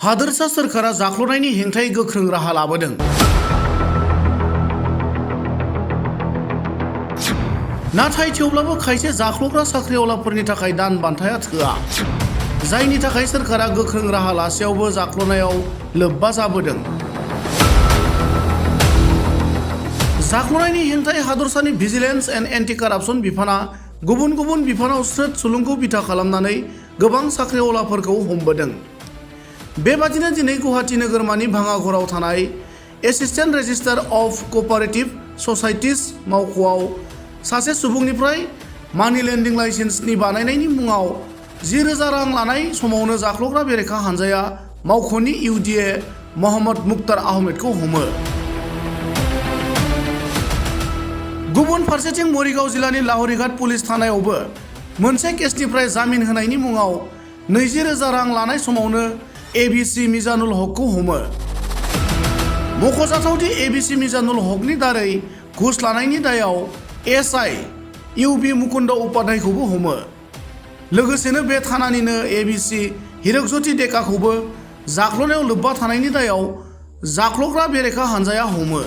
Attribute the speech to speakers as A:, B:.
A: हादोरसा सोरखारा जाख्ल'नायनि हेंथायै गोख्रों राहा लाबोदों। नाथाय थेवब्लाबो खायसे जाख्ल'ग्रा साख्रिआवलाफोरनि थाखाय दान बान्थाया थोआ, जायनि थाखाय सोरखारा गोख्रों राहा लासेयावबो जाख्ल'नायाव लोब्बा जाबोदों। जाख्ल'नायनि हेंथायै हादरसानि भिजिलेन्स एन्ड एन्टि कारापसन बिफाना गुबुन गुबुन बिफानाव स्रोद सुलुंखौ बिथा खालामनानै गोबां साख्रिआवलाफोरखौ हमबोदों। बेबादिनो दिनै गुवाहाटी नोगोरमानि भाङाघराव थानाय एसिस्टेन्ट रेजिस्ट्रार अफ क'पारेटिभ ससाइटिज मावख'आव सासे सुबुंनिफ्राय मानि लेन्डिं लाइसेन्सनि बानायनायनि मुङाव 10,000 रां लानाय समावनो जाख्ल'ग्रा बेरेखा हानजाया मावख'नि इउडिए मोहम्मद मुख्तार आहमेदखौ हमो। गुबुन फारसेथिं मरिगाव जिल्लानि लाहरिघाट पुलिस थानायावबो मोनसे केसनिफ्राय जामिन होनायनि मुङाव 20,000 रां लानाय समावनो एबिसि मिजानुल हकखौ हमो। मख'जाथावदि एबिसि मिजानुल हकनि दारै घुस लानायनि दायाव एसआइ इउबि मुकुन्द उपाध्यायखौबो हमो। लोगोसेनो बे थानानिनो एबिसि हिरकज्योति डेकाखौबो जाख्ल'नायाव लोब्बा थानायनि दायाव जाख्ल'ग्रा बेरेखा हानजाया हमो।